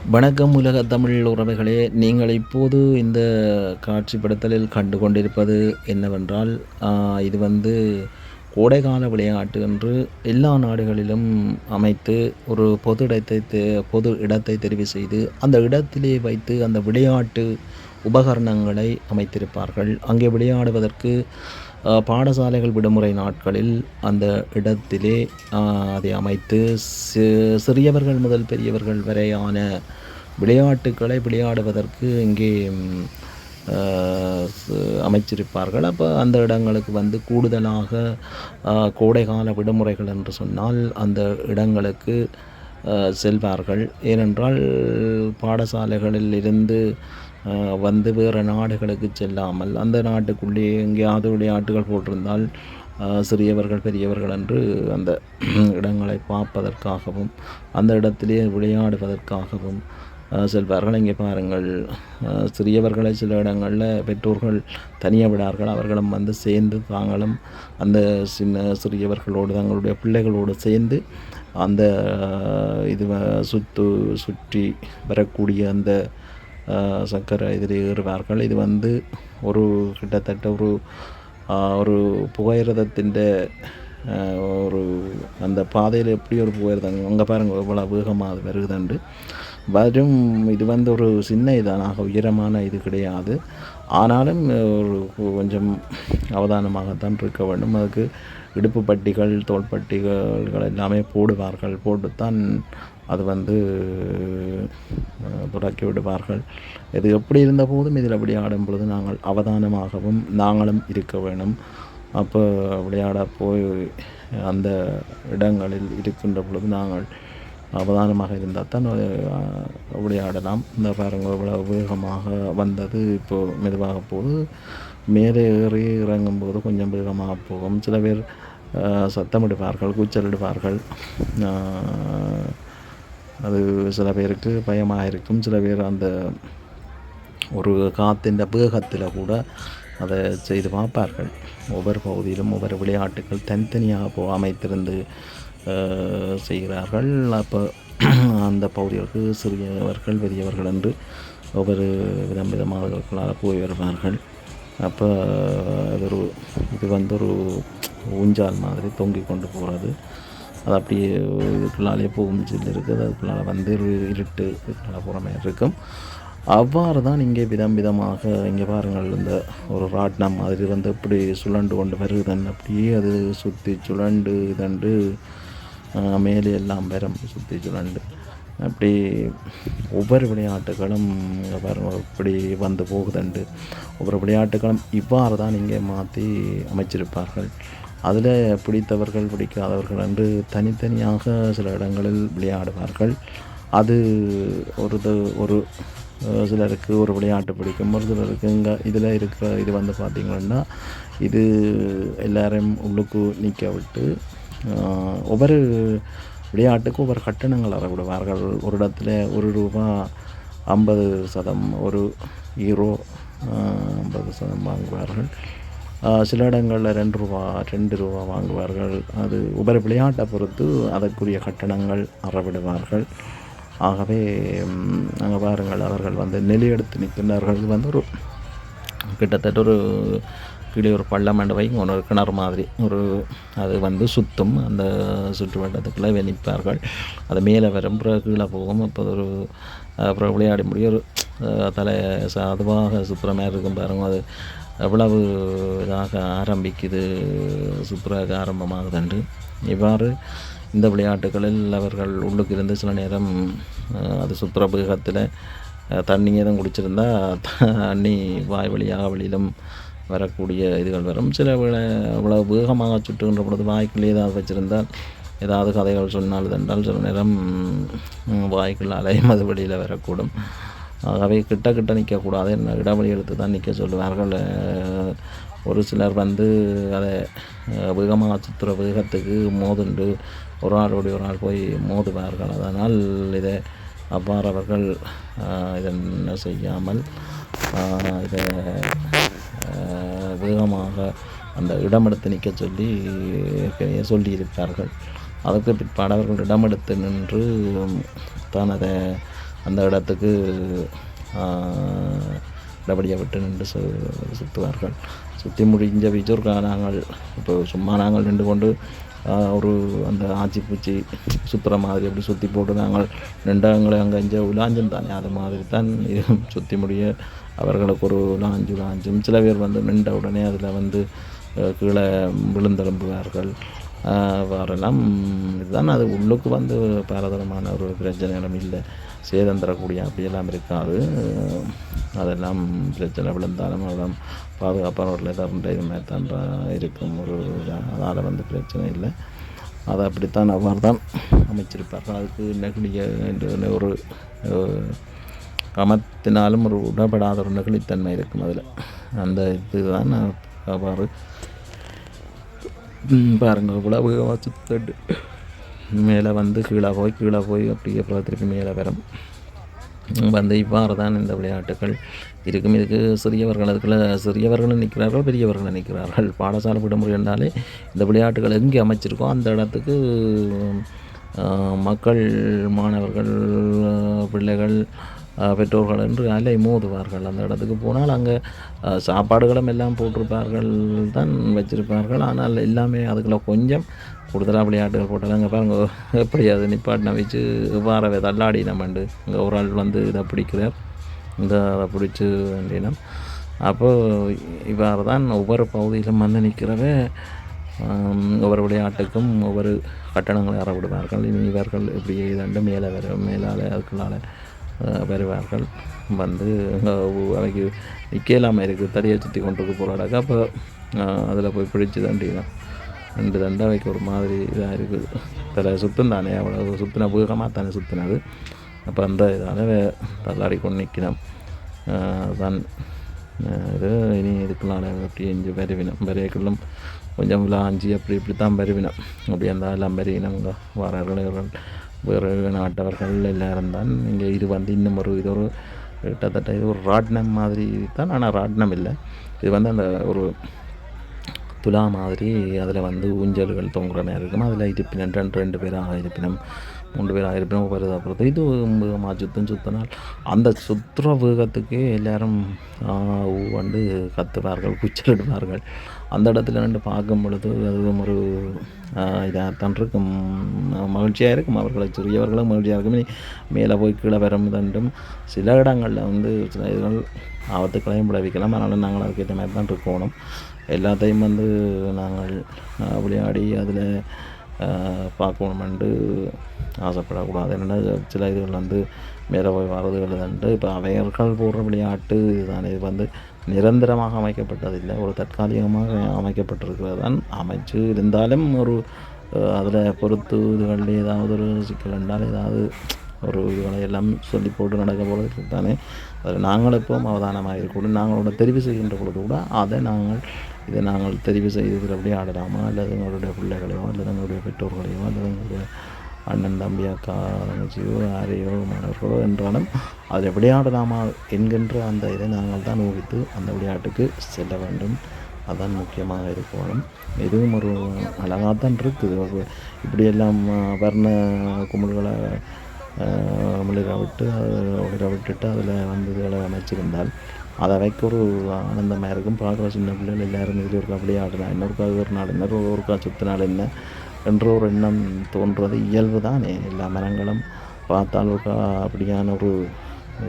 வணக்கம் உலக தமிழ் உறவுகளே! நீங்கள் இப்போது இந்த காட்சிப்படுத்தலில் கண்டு கொண்டிருப்பது என்னவென்றால், ஆ இது வந்து கோடைகால விளையாட்டு என்று எல்லா நாடுகளிலும் அமைத்து ஒரு பொது இடத்தை தெரிவு செய்து, அந்த இடத்திலே வைத்து அந்த விளையாட்டு உபகரணங்களை அமைத்திருப்பார்கள். அங்கே விளையாடுவதற்கு பாடசாலைகள் விடுமுறை நாட்களில் அந்த இடத்திலே அதை அமைத்து சிறியவர்கள் முதல் பெரியவர்கள் வரையான விளையாட்டுக்களை விளையாடுவதற்கு இங்கே அ சு அமைச்சிருப்பார்கள். அப்ப அந்த இடங்களுக்கு வந்து கூடுதலாக கோடைகால விடுமுறைகள் என்று சொன்னால் அந்த இடங்களுக்கு செல்வார்கள். ஏனென்றால் பாடசாலைகளில் இருந்து வந்து வேறு நாடுகளுக்கு செல்லாமல் அந்த நாட்டுக்குள்ளேயே எங்கேயாவது விளையாட்டுகள் போட்டிருந்தால் சிறியவர்கள் பெரியவர்கள் என்று அந்த இடங்களை பார்ப்பதற்காகவும் அந்த இடத்திலே விளையாடுவதற்காகவும் செல்வார்கள். இங்கே பாருங்கள், சிறியவர்களை சில இடங்களில் பெற்றோர்கள் தனியாக விடார்கள். அவர்களும் வந்து சேர்ந்து தாங்களும் அந்த சிறியவர்களோடு தங்களுடைய பிள்ளைகளோடு சேர்ந்து அந்த இது சுற்றி வரக்கூடிய அந்த சக்கரை இதில் ஏறுவார்கள். இது வந்து ஒரு கிட்டத்தட்ட ஒரு புகையிரதத்தின் ஒரு அந்த பாதையில் எப்படி ஒரு புகையிரதம் அங்கே பாருங்கள் எவ்வளோ வேகமாக அது வருகுதுண்டு வரும். இது வந்து ஒரு சின்ன இதானாக உயரமான இது கிடையாது. ஆனாலும் ஒரு கொஞ்சம் அவதானமாகத்தான் இருக்க வேண்டும். அதுக்கு இடுப்பு பட்டிகள் தோள் பட்டிகள் எல்லாமே போடுவார்கள். போட்டுத்தான் அது வந்து தொடக்கி விடுவார்கள். இது எப்படி இருந்த போதும் இதில் விளையாடும் பொழுது நாங்கள் அவதானமாகவும் நாங்களும் இருக்க வேணும். அப்போ விளையாட போய் அந்த இடங்களில் இருக்கின்ற பொழுது நாங்கள் அவதானமாக இருந்தால் தான் விளையாடலாம். இந்த பாருங்கள் இவ்வளோ வேகமாக வந்தது, இப்போது மெதுவாக போகுது. மேலே ஏறி இறங்கும்போது கொஞ்சம் வேகமாக போகும். சில பேர் சத்தமிடுவார்கள், கூச்சலிடுவார்கள். அது சில பேருக்கு பயமாக இருக்கும். சில பேர் அந்த ஒரு காற்றின் வேகத்தில் கூட அதை செய்து பார்ப்பார்கள். ஒவ்வொரு பகுதியிலும் ஒவ்வொரு விளையாட்டுகள் தனித்தனியாக அமைத்திருந்து செய்கிறார்கள். அப்போ அந்த பகுதிகளுக்கு சிறியவர்கள் பெரியவர்கள் என்று ஒவ்வொரு விதமானவர்களால் போய் வருவார்கள். அப்போ இது வந்து ஒரு ஊஞ்சால் மாதிரி தொங்கிக் கொண்டு போகிறது. அது அப்படியே இதுக்குள்ளாலே போகும் சில்லு இருக்குது. அதுக்குள்ளால் வந்து இருட்டு இதுக்குள்ளால் போகிற மாதிரி இருக்கும். அவ்வாறு தான் இங்கே விதமாக இங்கே பாருங்கள், இந்த ஒரு ராட்னம் மாதிரி வந்து இப்படி சுழண்டு கொண்டு வருதுன்னு அப்படியே அது சுற்றி சுழண்டு இதண்டு மேலே எல்லாம் வரும் சுற்றி சுழண்டு அப்படி ஒவ்வொரு விளையாட்டுகளும் பாருங்கள் இப்படி வந்து போகுதுண்டு. ஒவ்வொரு விளையாட்டுகளும் இவ்வாறு தான் இங்கே மாற்றி அமைச்சிருப்பார்கள். அதில் பிடித்தவர்கள் பிடிக்காதவர்கள் என்று தனித்தனியாக சில இடங்களில் விளையாடுவார்கள். அது ஒரு சிலருக்கு ஒரு விளையாட்டு பிடிக்கும், ஒரு சிலருக்கு இங்கே இதில் இருக்கிற இது வந்து பார்த்திங்கன்னா இது எல்லாரையும் உள்ளுக்கு நிற்க விட்டு ஒவ்வொரு விளையாட்டுக்கும் ஒவ்வொரு கட்டணங்கள் அறவிடுவார்கள். ஒரு இடத்துல ₹1 50 €1 50 வாங்குவார்கள். சில இடங்களில் ₹2 வாங்குவார்கள். அது ஒவ்வொரு விளையாட்டை பொறுத்து அதற்குரிய கட்டணங்கள் அறவிடுவார்கள். ஆகவே அங்கே பாருங்கள், அவர்கள் வந்து நெலி எடுத்து நிற்கின்றார்கள். இது வந்து ஒரு கிட்டத்தட்ட ஒரு கீழே ஒரு பள்ளம் வைங்க, ஒரு கிணறு மாதிரி அது வந்து சுற்றும். அந்த சுற்று வட்டத்துக்குள்ளே நிற்பார்கள். அது மேலே வரும், அப்புறம் கீழே போகும். அப்போ அப்புறம் விளையாடி முடியும். ஒரு தலை அதுவாக சுற்றுற மாதிரி இருக்கும் பாருங்க. அது எவ்வளவு இதாக ஆரம்பிக்குது, சுற்றுறாக ஆரம்பமாகுதுண்டு. இவ்வாறு இந்த விளையாட்டுகளில் அவர்கள் உள்ளுக்கு இருந்து சில நேரம் அது சுற்றுற வேகத்தில் தண்ணி எதுவும் குடிச்சிருந்தா தண்ணி வாய் வழியாக வெளியிலும் வரக்கூடிய இதுகள் வரும். சில அவ்வளோ வேகமாக சுற்றுகின்ற பொழுது வாய்க்குள்ளே ஏதாவது வச்சுருந்தால் ஏதாவது கதைகள் சொன்னால் என்றால் சில நேரம் வாய்க்குள்ள அலையும் அது வெளியில் வரக்கூடும். ஆகவே கிட்ட நிற்கக்கூடாது, இடைவெளி எடுத்து தான் நிற்க சொல்லுவார்கள். ஒரு சிலர் வந்து அதை வேகமாக சுற்றுற வேகத்துக்கு மோதுண்டு ஒரு ஆள் போய் மோதுவார்கள். அதனால் இதை அவ்வாறு அவர்கள் இதனை செய்யாமல் இதை வேகமாக அந்த இடமெடுத்து நிற்க சொல்லியிருப்பார்கள். அதற்கு பிற்பாடு அவர்கள் இடமெடுத்து நின்று தான் அதை அந்த இடத்துக்கு இடபடியை விட்டு நின்று சுற்றுவார்கள். சுற்றி முடிஞ்ச பிச்சோர்க்கா நாங்கள் இப்போ சும்மா நாங்கள் நின்று கொண்டு ஒரு அந்த ஆச்சி பூச்சி சுற்றுற மாதிரி அப்படி சுற்றி போட்டு நாங்கள் நின்றவங்களை அங்கே இங்கே உலாஞ்சும் தானே அது மாதிரி தான் இது சுற்றி முடிய அவர்களுக்கு ஒரு லாஞ்சும் சில பேர் வந்து நின்ற உடனே அதில் வந்து கீழே விழுந்தெலும்புவார்கள். வரலாம். இதுதான் அது உள்ளுக்கு வந்து பலதரமான ஒரு பிரச்சனைகளும் இல்லை, சேதம் தரக்கூடிய அப்படியெல்லாம் இருக்காது. அதெல்லாம் பிரச்சனை விழுந்தாலும் அதெல்லாம் பாதுகாப்பான ஒரு லெதர்ன்ற இது மாதிரி தான் இருக்கும். ஒரு அதனால் வந்து பிரச்சனை இல்லை. அதை அப்படித்தான் அவ்வாறு தான் அமைச்சிருப்பார்கள். அதுக்கு நெகிழிய ஒரு கமத்தினாலும் ஒரு உடப்படாத ஒரு நெகிழித்தன்மை இருக்கும் அதில். அந்த இதுதான் அவ்வாறு பாருங்கள். உழவு சுத்தட்டு மேலே வந்து கீழே போய் அப்படியே அப்புறம் திருப்பி மேலே வரும் வந்து இவ்வாறு தான் இந்த விளையாட்டுகள் இருக்கும். இதுக்கு சிறியவர்களும் நிற்கிறார்கள், பெரியவர்களும் நிற்கிறார்கள். பாடசாலை விடுமுறை என்றாலே இந்த விளையாட்டுகள் எங்கே அமைச்சிருக்கோ அந்த இடத்துக்கு மக்கள், மாணவர்கள், பிள்ளைகள், பெற்றோர்கள் என்று அலை மோதுவார்கள். அந்த இடத்துக்கு போனால் அங்கே சாப்பாடுகளும் எல்லாம் போட்டிருப்பார்கள் தான் வச்சிருப்பார்கள். ஆனால் எல்லாமே அதுக்குள்ள கொஞ்சம் கூடுதலாக விளையாட்டுகள் போட்டால் அங்கே பாருங்க எப்படி அது நிப்பாட்டின வச்சு வாரவே தள்ளாடி நம்மண்டு இங்கே ஒரு ஆள் வந்து இதை பிடிக்கிறார், இந்த அதை பிடிச்சி வேண்டினம். அப்போது இவ்வாறு தான் ஒவ்வொரு பகுதியிலும் வந்து நிற்கிறவே ஒவ்வொரு விளையாட்டுக்கும் ஒவ்வொரு கட்டணங்களை அறவிடுவார்கள். இவர்கள் இப்படி இதண்டு மேலால் அதுக்குள்ளால் வருவார்கள். வந்து அவைக்கு நிற்கலாமல் இருக்குது, தடியை சுற்றி கொண்டு போகிறாடாக்க. அப்போ அதில் போய் பிடிச்சி தண்டிதான் 2 தண்டை அவைக்கு ஒரு மாதிரி இதாக இருக்குது. தலை சுத்தம் தானே, அவ்வளோ சுற்றின வேகமாக தானே சுற்றினது. அப்போ அந்த இதால் தள்ளாடி கொண்டு நிற்கணும். அதுதான் இது. இனி இதுக்குள்ளால் அப்படி எஞ்சி வரைவினம் கொஞ்சம் லாஞ்சி இப்படி தான் வருவினம். அப்படி அந்த எல்லாம் வரையினம் வாரர்கள் வேறு நாட்டவர்கள் எல்லாரும் தான். இங்கே இது வந்து இன்னும் இது ஒரு கிட்டத்தட்ட இது ஒரு ராட்னம் மாதிரி தான். ஆனால் ராட்னம் இல்லை, இது வந்து அந்த ஒரு துலா மாதிரி. அதில் வந்து ஊஞ்சல்கள் தொங்குற நேரம் இருக்கும். அதில் இருப்பினம் 2 பேராக இருப்பினம், 3 பேராக இருப்பினம் ஒவ்வொரு பொறுத்து இது வேகமாக சுற்றினால் அந்த சுற்றுற வேகத்துக்கு எல்லோரும் வந்து கத்துவார்கள், குச்சலிடுவார்கள். அந்த இடத்துல நின்று பார்க்கும் பொழுது அதுவும் ஒரு இதாகத்தான் இருக்கும், மகிழ்ச்சியாக இருக்கும். அவர்களை சிறியவர்களும் மகிழ்ச்சியாக இருக்கும். மேலே போய் கீழே வரும் தண்டும் சில இடங்களில் வந்து சில இதுகள் ஆபத்துக்களையும் விளைவிக்கலாம். அதனால் நாங்கள் அதுக்கேற்ற மாதிரி தான் இருக்கணும். எல்லாத்தையும் வந்து நாங்கள் விளையாடி அதில் பார்க்கணுமென்று ஆசைப்படக்கூடாது. என்னென்னா சில இதுகள் வந்து மேலே போய் வரதுகள் வந்து இப்போ அவையர்கள் போடுற விளையாட்டு இதுதானே. இது வந்து நிரந்தரமாக அமைக்கப்பட்டதில்லை, ஒரு தற்காலிகமாக அமைக்கப்பட்டிருக்கிறது தான். அமைச்சு இருந்தாலும் ஒரு அதில் பொறுத்து இதுகளில் ஏதாவது ஒரு சிக்கல் என்றால் ஏதாவது ஒரு இதுகளை எல்லாம் சொல்லி போட்டு நடக்க போகிறது தானே. அதில் நாங்கள் எப்பவும் அவதானமாக இருக்கக்கூடும். நாங்களோட தெரிவு செய்கின்ற பொழுது கூட இதை நாங்கள் தெரிவு செய்ததில் அப்படியே ஆடலாமா, அல்லது எங்களுடைய பிள்ளைகளையோ அல்லது எங்களுடைய பெற்றோர்களையோ அல்லது எங்களுடைய அண்ணன், தம்பி, அக்கா, தங்கச்சியோ யாரையோ மாணவர்களோ என்றாலும் அதில் விளையாடலாமா என்கின்ற அந்த இதை நாங்கள் தான் ஊகித்து அந்த விளையாட்டுக்கு செல்ல வேண்டும். அதுதான் முக்கியமாக இருக்கணும். இதுவும் ஒரு அழகாகத்தான் இருக்குது. இப்படியெல்லாம் வர்ண குமிழ்களை ஒளிர விட்டுட்டு அதில் வந்து இதில் அமைச்சிருந்தால் அதை வைக்க ஒரு ஆனந்தமாக இருக்கும். பார்க்குற சின்ன பிள்ளைகள் எல்லோரும் இதில் ஒருக்கா அப்படியே ஆடலாம், இன்னொருக்கா ஒரு நாள் என்ன ஒருக்கா சுற்றினால் என்ன என்ற ஒரு எண்ணம் தோன்றுவது இயல்பு தானே. எல்லா மரங்களும் பார்த்தால் ஒருக்கா அப்படியான ஒரு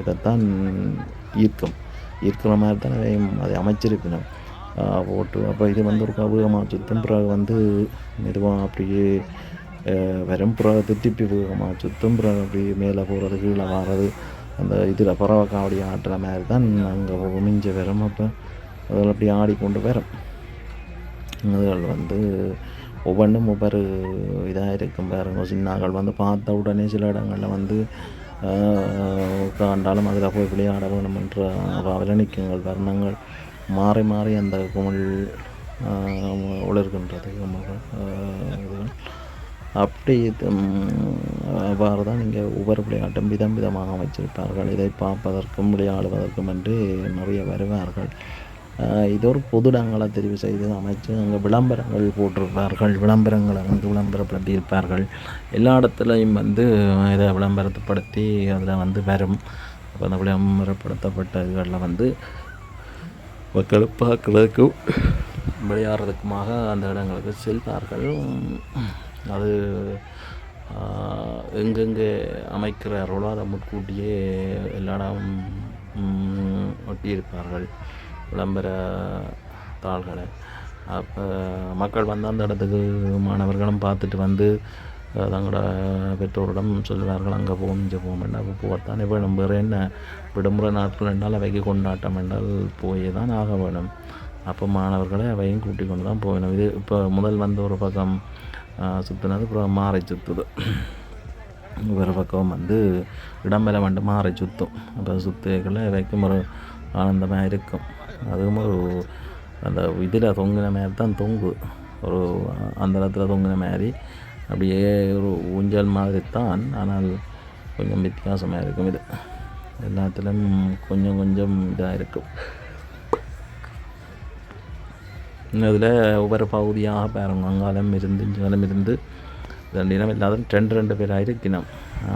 இதைத்தான் ஈர்க்கிற மாதிரி தான் அதை அமைச்சிருக்கணும் போட்டு. அப்போ இது வந்து ஒரு வேகமாக சுற்றும், பிறகு வந்து மெதுவாக அப்படியே வரும், பிறகு திருப்பி வேகமாக சுற்றும், பிறகு அப்படி மேலே போகிறது கீழே வர்றது, அந்த இதில் பறவை காவடி ஆட்டுற மாதிரி தான் அங்கே மிஞ்ச வரும். அப்போ அதில் அப்படி ஆடிக்கொண்டு வரும். அதுகள் வந்து ஒவ்வொன்றும் ஒவ்வொரு இதாக இருக்கும். பாருங்க, சின்னாக்கள் வந்து பார்த்த உடனே சில இடங்களில் வந்து உட்காண்டாலும் அதில் போய் விளையாட வேணுமென்ற அவலனிக்கங்கள் வர்ணங்கள் மாறி மாறி அந்த குமிழ் உலர்கின்றது. இதுகள் அப்படி அவ்வாறு தான் இங்கே ஒவ்வொரு விளையாட்டும் விதமாக அமைச்சிருப்பார்கள். இதை பார்ப்பதற்கும் விளையாடுவதற்கும் என்று நிறைய வருவார்கள். இது ஒரு பொது இடங்களை தெரிவு செய்து அமைச்சு அங்கே விளம்பரங்கள் போட்டிருப்பார்கள், விளம்பரங்களை வந்து விளம்பரப்படுத்தியிருப்பார்கள். எல்லா இடத்துலையும் வந்து இதை விளம்பரப்படுத்தி அதில் வந்து வரும். அப்போ அந்த விளம்பரப்படுத்தப்பட்ட இதுகளில் வந்து மக்கள் பார்க்குறதுக்கும் விளையாடுறதுக்குமாக அந்த இடங்களுக்கு செல்வார்கள். அது எங்கெங்கே அமைக்கிறார்களோ அதை முன்கூட்டியே எல்லா இடம் ஒட்டியிருப்பார்கள் விளம்பர தாள்களை. அப்போ மக்கள் வந்து அந்த இடத்துக்கு மாணவர்களும் பார்த்துட்டு வந்து தங்களோட பெற்றோரிடம் சொல்லுவார்கள், அங்கே போகும் இங்கே போகும் என்றால் அப்போ போகத்தானே வேணும். வேறு என்ன விடுமுறை நாட்கள் என்றால் அவைக்கு கொண்டாட்டம் என்றால் போய் தான் ஆக வேணும். அப்போ மாணவர்களை அவையும் கூட்டிக் கொண்டு தான் போகணும். இது இப்போ முதல் வந்து ஒரு பக்கம் சுற்றுனது அப்புறம் மாறி சுற்றுது. ஒரு பக்கம் வந்து இடம்பெற வந்து மாறி சுற்றும். அப்போ சுற்றுகளை வைக்கும் ஒரு ஆனந்தமாக இருக்கும். அதுவும் ஒரு அந்த இதில் தொங்கின மாதிரி தான் தொங்கு, ஒரு அந்த இடத்துல தொங்கின மாதிரி அப்படியே ஒரு ஊஞ்சல் மாதிரி தான். ஆனால் கொஞ்சம் வித்தியாசமாக இருக்கும். இது எல்லாத்துலேயும் கொஞ்சம் கொஞ்சம் இதாக இருக்கும். இதில் ஒவ்வொரு பகுதியாக பாருங்க, அங்காலம் இருந்து இங்காலம் இருந்து ரெண்டு இனம் இல்லாத ரெண்டு பேராக இருக்கணும்.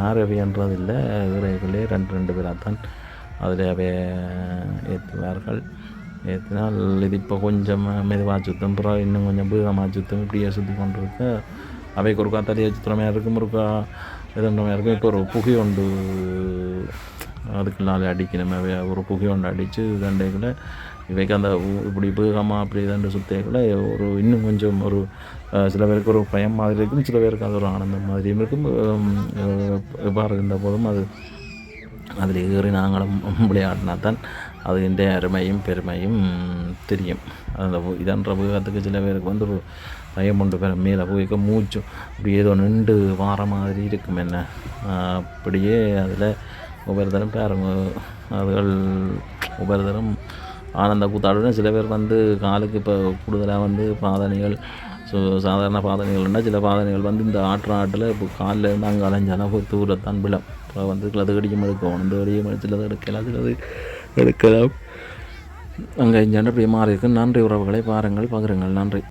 6 அவைன்றதில்லை, இறைகளே 2 பேராக தான் அதில் அவை ஏற்றுவார்கள். ஏற்றினால் இது இப்போ கொஞ்சம் மெதுவாக சுத்தம், அப்புறம் இன்னும் கொஞ்சம் வேகமாக சுத்தம், இப்படியே சுற்றி கொண்டு இருக்க அவைக்கு ஒருக்கா தலியை சுத்திரமாக இருக்கும், ஒருக்கா எதுன்றமாக இருக்கும். இப்போ ஒரு புகை ஒன்று அதுக்குள்ளால் அடிக்கணும். ஒரு புகை ஒன்று அடித்து தண்டைக்குள்ளே இவைக்கு அந்த இப்படி வேகமாக அப்படி தண்டை சுத்தைக்குள்ளே ஒரு இன்னும் கொஞ்சம் ஒரு சில பேருக்கு ஒரு பயம் மாதிரி இருக்கும், சில பேருக்கு அது ஒரு ஆனந்தம் மாதிரியும் இருக்கும். எவ்வாறு இருந்த போதும் அது அதில் ஏறி நாங்களும் விளையாடினா தான் அது என்ற அருமையும் பெருமையும் தெரியும். அந்த இதன்ற வேகத்துக்கு சில பேருக்கு வந்து ஒரு பயம் உண்டு, பேர் மேலே போய்க்க மூச்சும் இப்படி ஏதோ நின்று வார மாதிரி இருக்கும். என்ன அப்படியே அதில் ஒவ்வொரு தரம் பாருங்க, அதுகள் ஒவ்வொரு தரம் ஆனந்த கூத்தாடுன்னு. சில பேர் வந்து காலுக்கு இப்போ கூடுதலாக வந்து பாதணிகள், சாதாரண பாதணிகள்னால் சில பாதணிகள் வந்து இந்த ஆட்டில் இப்போ காலில் இருந்து அங்கே அலைஞ்சாலும் போய் தூரத்தான் விழம். இப்போ வந்து சிலது கடிக்கும் எடுக்கணும், இந்த கடிக்கும் சிலது எடுக்கலாம், சிலது எடுக்கலாம். அங்கே இங்கே அப்படியே மாறி இருக்கு. நன்றி உறவுகளை பாருங்கள், பகிருங்கள். நன்றி.